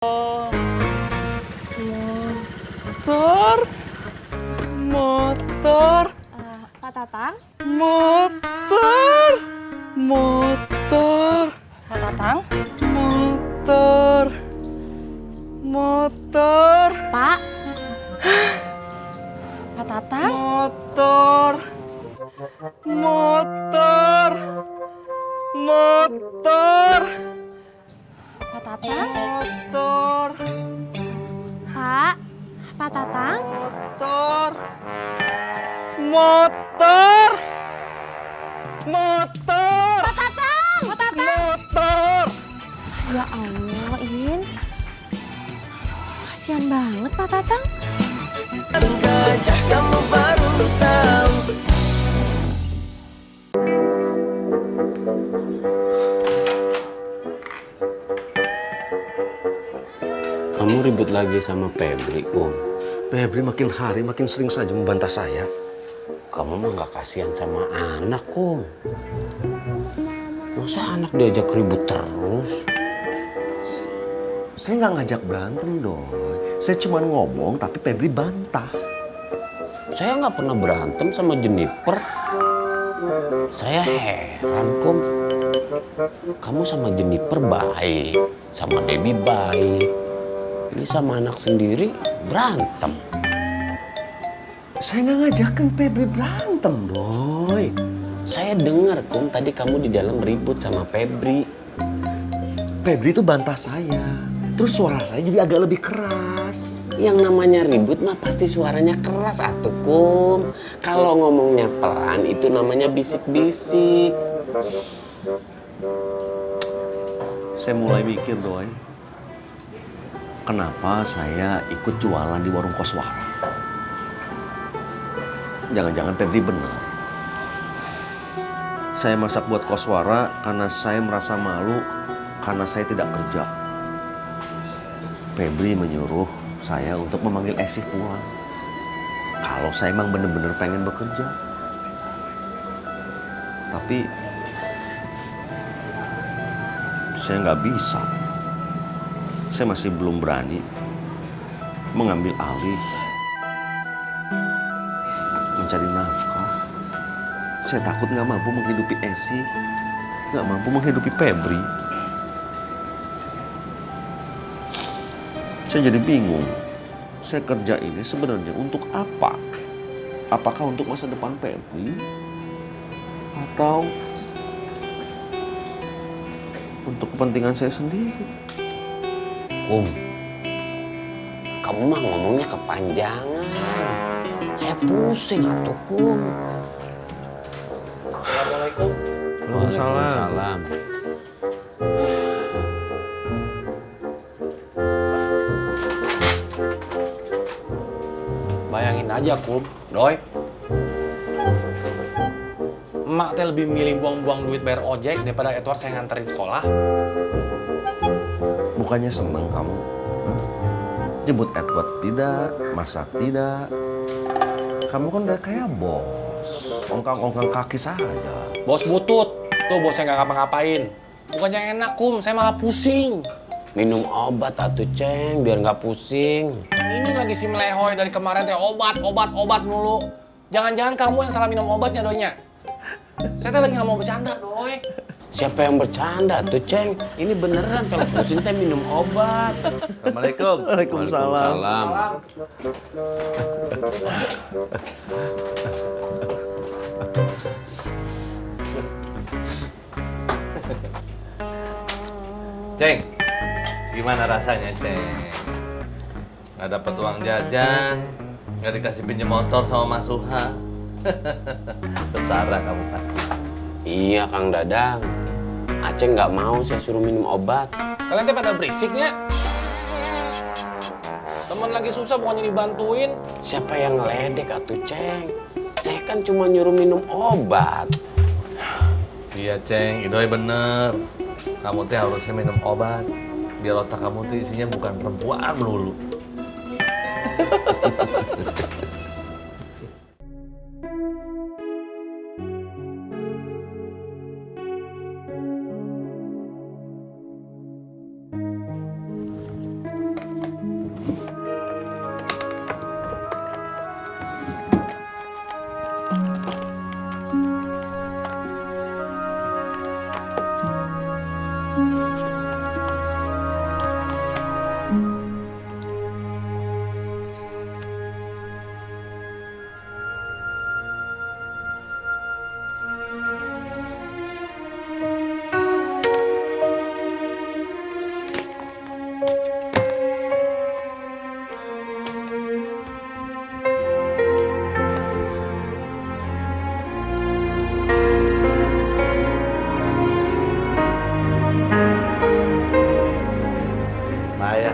Motor, motor, Pak Tatang? motor, motor, Pak Tatang? motor, motor, Pak? Pak Tatang? motor, motor, motor, Pak Tatang? motor, Pak? Pak Tatang? motor, motor, motor, Pak Tatang! Pak Tatang! motor. Ya Allah, In. Kasihan banget Pak Tatang. Gajah kamu baru tahu. Kamu ribut lagi sama Febri, Kum. Febri makin hari makin sering saja membantah saya. Kamu mah gak kasihan sama anak, Kum. Masa anak diajak ribut terus? Saya nggak ngajak berantem dong. Saya cuma ngomong tapi Febri bantah. Saya nggak pernah berantem sama Jennifer. Saya heran, Kum. Kamu sama Jennifer baik, sama Debbie baik. Ini sama anak sendiri berantem. Saya nggak ngajakin Febri berantem, Boy. Saya dengar, Kum, tadi kamu di dalam ribut sama Febri. Febri itu bantah saya. Terus suara saya jadi agak lebih keras. Yang namanya ribut mah pasti suaranya keras atuh, Kum. Kalau ngomongnya pelan itu namanya bisik-bisik. Saya mulai mikir, Boy. Kenapa saya ikut jualan di warung koswara? Jangan-jangan Febri benar. Saya masak buat koswara karena saya merasa malu karena saya tidak kerja. Febri menyuruh saya untuk memanggil Esih pulang. Kalau saya emang bener-bener pengen bekerja. Tapi saya nggak bisa. Saya masih belum berani mengambil alih mencari nafkah. Saya takut nggak mampu menghidupi Esih, nggak mampu menghidupi Febri. Saya jadi bingung. Saya kerja ini sebenarnya untuk apa? Apakah untuk masa depan Febri? Atau untuk kepentingan saya sendiri? Kum, kamu mah ngomongnya kepanjangan. Saya pusing atuh, Kum. Assalamualaikum. Waalaikumsalam. Bayangin aja, Kum, Doi. Emak teh lebih milih buang-buang duit bayar ojek daripada Edward saya nganterin sekolah. Bukannya seneng kamu? Jemput Edward tidak, masak tidak. Kamu kan udah kayak bos. Ongkang-ongkang kaki saja. Bos butut, tuh bosnya nggak ngapa-ngapain. Bukannya enak, Kum, saya malah pusing. Minum obat atuh, Ceng, biar nggak pusing. Ini lagi si melehoy dari kemarin teh obat mulu. Jangan-jangan kamu yang salah minum obatnya, Donya. Saya teh lagi nggak mau bercanda, Doi. Siapa yang bercanda tuh, Ceng? Ini beneran kalau pusing teh minum obat. Assalamualaikum. Waalaikumsalam. Waalaikumsalam. Ceng, gimana rasanya, Ceng? Nggak dapat uang jajan, nggak dikasih pinjam motor sama Mas Suha. Sengsara kamu pasti. Iya, Kang Dadang. Aceh nggak mau saya suruh minum obat. Kalian teh pada berisiknya. Teman lagi susah bukannya dibantuin. Siapa yang ngeledek atuh, Ceng? Saya kan cuma nyuruh minum obat. Iya, Ceng, Idoi bener. Kamu teh harusnya minum obat. Biar otak kamu tuh isinya bukan perempuan melulu.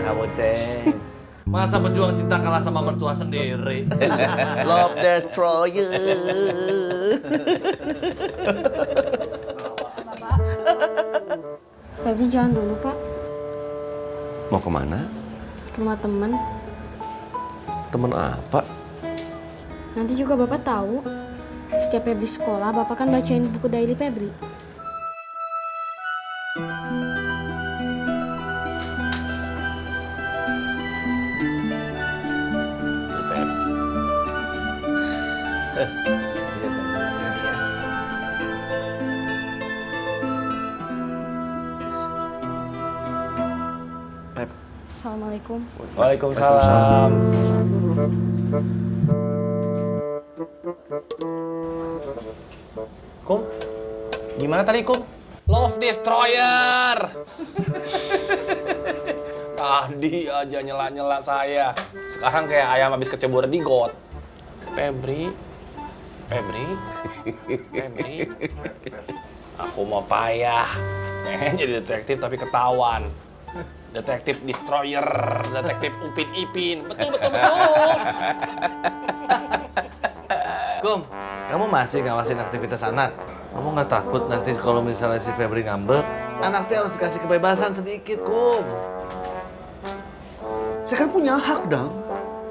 kamu, Ceng. Masa pejuang cinta kalah sama mertua sendiri? Love Destroyer. Febri jalan dulu, Pak. Mau kemana? Ke rumah teman. Temen apa? Nanti juga Bapak tahu. Setiap Febri sekolah, Bapak kan bacain buku diary Febri. Pep. Assalamualaikum. Waalaikumsalam. Kum, gimana tadi Kum? Love Destroyer. Tadi aja nyela-nyela saya. Sekarang kayak ayam habis kecebur di got. Febri. Aku mau payah. Pengen jadi detektif tapi ketahuan. Detektif Destroyer, detektif Upin Ipin. Betul. Kum, kamu masih ngawasin aktivitas anak? Kamu nggak takut nanti kalau misalnya si Febri ngambek? Anaknya harus dikasih kebebasan sedikit, Kum. Saya kan punya hak, Dang.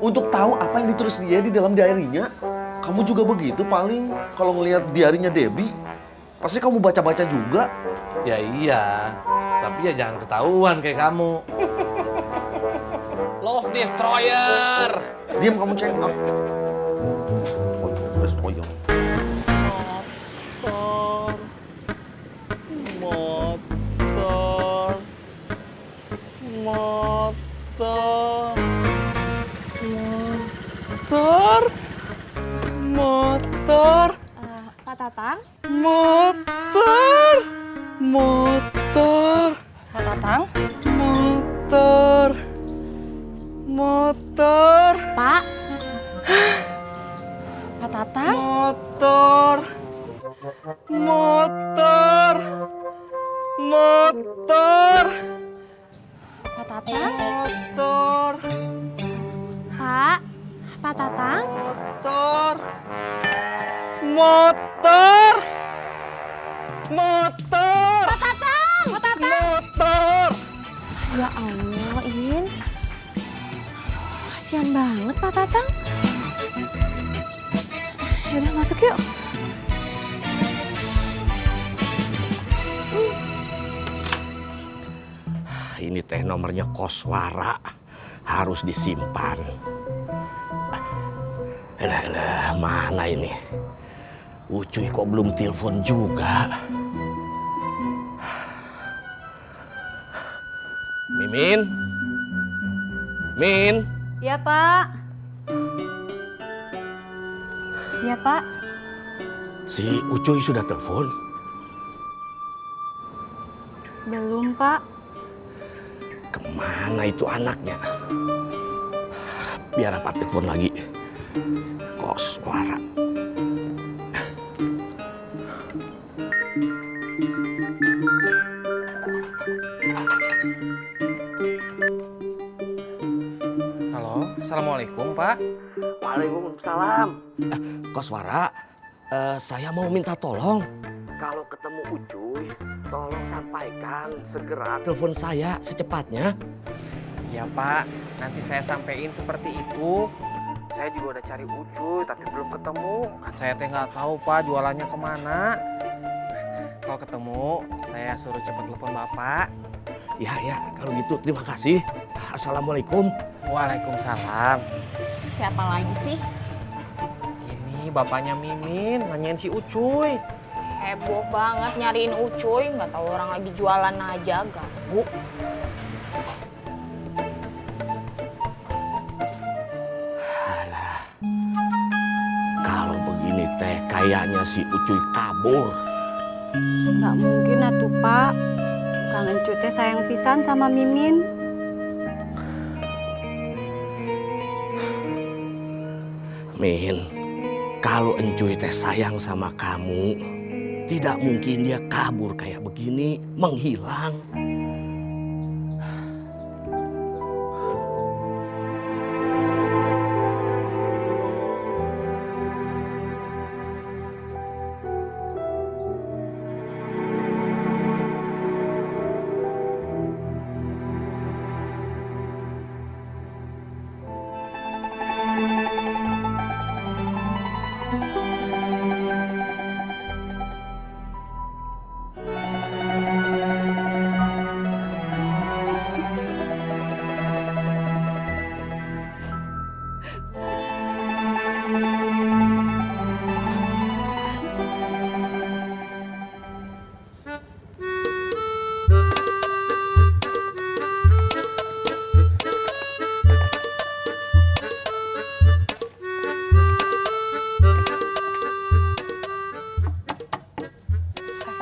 Untuk tahu apa yang ditulis dia di dalam diary-nya. Kamu juga begitu paling kalau ngelihat diary-nya Debbie. Pasti kamu baca-baca juga. Ya iya, tapi ya jangan ketahuan kayak kamu. Love Destroyer. Diam kamu, Ceng. Ah. Destroyer. Motor. Pak Tatang? Motor. Pak Tatang? Motor. Pak? Pak Tatang? Motor. Pak Tatang? Motor. Pak? Pak Tatang? Motor. Motor. Pak Tatang! Pak Tatang! Motor. Ya Allah, In. Kasihan banget Pak Tatang. Yaudah, masuk yuk. Ini teh nomornya koswara, harus disimpan. Elah, mana ini? Ucuy kok belum telepon juga? Min? Ya, Pak. Ya, Pak. Si Ucuy sudah telepon? Belum, Pak. Kemana itu anaknya? Biar apa telepon lagi? Koswara. Halo, assalamualaikum Pak. Waalaikumsalam. Koswara, saya mau minta tolong. Kalau ketemu Ucuy, tolong sampaikan segera telepon saya secepatnya. Ya Pak, nanti saya sampein seperti itu. Saya juga udah cari Ucuy, tapi belum ketemu. Kan saya teh nggak tahu Pak jualannya kemana. Kalau ketemu, saya suruh cepet telepon Bapak. Ya, kalau gitu terima kasih. Assalamualaikum. Waalaikumsalam. Siapa lagi sih? Ini bapaknya Mimin, nanyain si Ucuy. Heboh banget nyariin Ucuy, nggak tahu orang lagi jualan aja, ganggu. Alah, kalau begini teh kayaknya si Ucuy kabur. Nggak mungkin atuh, Pak. Kang Encu teh sayang pisan sama Mimin. Min, kalau Encuy teh sayang sama kamu, tidak mungkin dia kabur kayak begini, menghilang.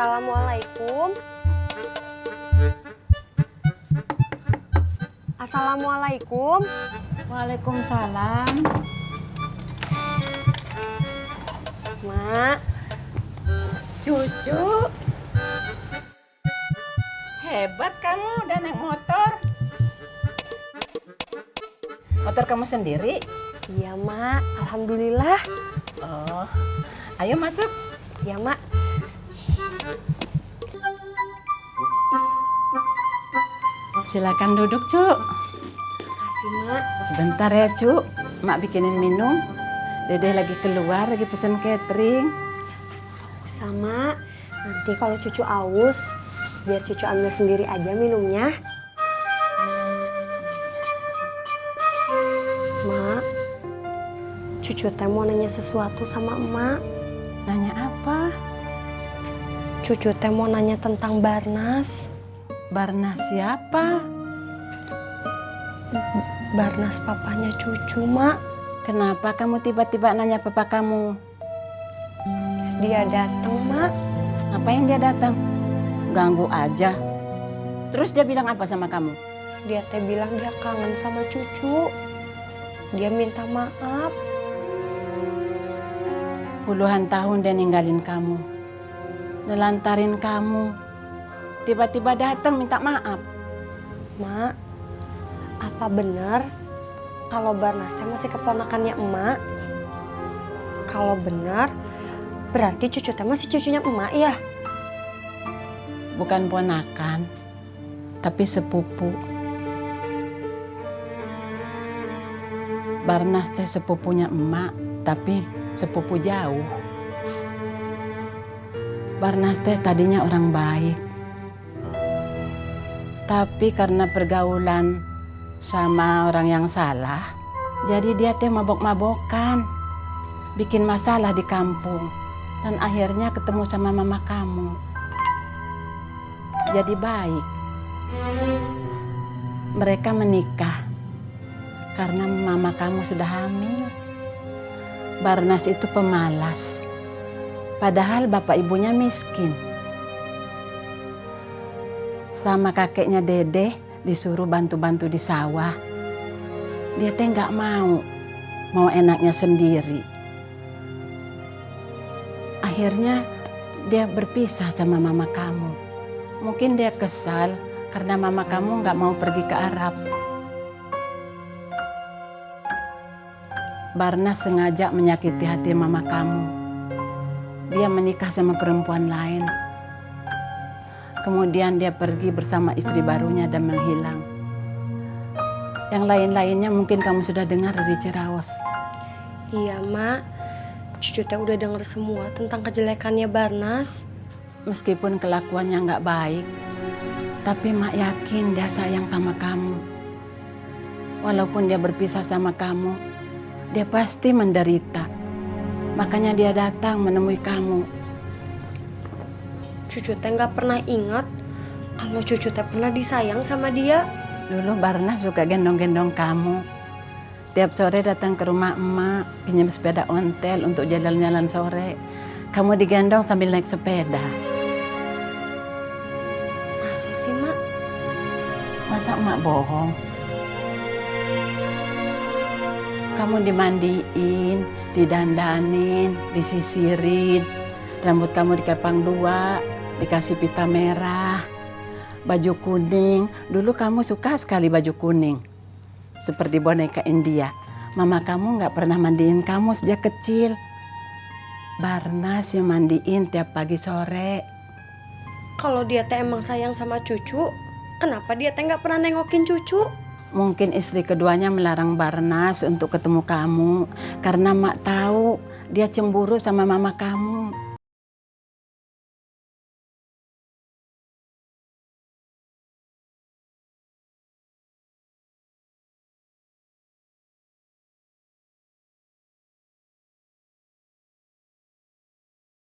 Assalamualaikum. Assalamualaikum. Waalaikumsalam. Mak. Cucu. Hebat kamu udah naik motor. Motor kamu sendiri? Iya, Mak. Alhamdulillah. Oh. Ayo masuk. Iya, Mak. Silakan duduk, Cu. Makasih, Mak. Sebentar ya, Cu. Mak bikinin minum. Dede lagi keluar, lagi pesen catering. Usah, Mak. Nanti kalau cucu aus, biar cucu ambil sendiri aja minumnya. Mak, cucu teh mau nanya sesuatu sama emak. Nanya apa? Cucu teh mau nanya tentang Barnas. Barnas siapa? Barnas papanya cucu, Mak. Kenapa kamu tiba-tiba nanya papa kamu? Dia datang, Mak. Ngapain dia datang? Ganggu aja. Terus dia bilang apa sama kamu? Dia teh bilang dia kangen sama cucu. Dia minta maaf. Puluhan tahun dia ninggalin kamu. Nelantarin kamu. Tiba-tiba datang minta maaf. Mak, apa benar kalau Barnas teh masih keponakannya emak? Kalau benar, berarti cucu teh masih cucunya emak ya? Bukan ponakan, tapi sepupu. Barnas teh sepupunya emak, tapi sepupu jauh. Barnas teh tadinya orang baik. Tapi karena pergaulan sama orang yang salah, jadi dia teh mabok-mabokan. Bikin masalah di kampung. Dan akhirnya ketemu sama mama kamu. Jadi baik. Mereka menikah karena mama kamu sudah hamil. Barnas itu pemalas. Padahal bapak ibunya miskin. Sama kakeknya Dede disuruh bantu-bantu di sawah. Dia teh nggak mau enaknya sendiri. Akhirnya dia berpisah sama mama kamu. Mungkin dia kesal karena mama kamu nggak mau pergi ke Arab. Barnas sengaja menyakiti hati mama kamu. Dia menikah sama perempuan lain. Kemudian dia pergi bersama istri barunya dan menghilang. Yang lain-lainnya mungkin kamu sudah dengar dari Ciraos. Iya, Mak. Cucu teh udah denger semua tentang kejelekannya Barnas. Meskipun kelakuannya nggak baik, tapi Mak yakin dia sayang sama kamu. Walaupun dia berpisah sama kamu, dia pasti menderita. Makanya dia datang menemui kamu. Cucu teh nggak pernah ingat kalau cucu teh pernah disayang sama dia. Dulu Barnas suka gendong-gendong kamu. Tiap sore datang ke rumah emak, pinjam sepeda ontel untuk jalan-jalan sore. Kamu digendong sambil naik sepeda. Masa sih, Mak? Masa emak bohong? Kamu dimandiin, didandanin, disisirin. Rambut kamu dikepang 2, dikasih pita merah. Baju kuning, dulu kamu suka sekali baju kuning. Seperti boneka India. Mama kamu nggak pernah mandiin kamu sejak kecil. Barnas yang mandiin tiap pagi sore. Kalau dia teh emang sayang sama cucu, kenapa dia teh nggak pernah nengokin cucu? Mungkin istri keduanya melarang Barnas untuk ketemu kamu. Karena Mak tahu dia cemburu sama mama kamu.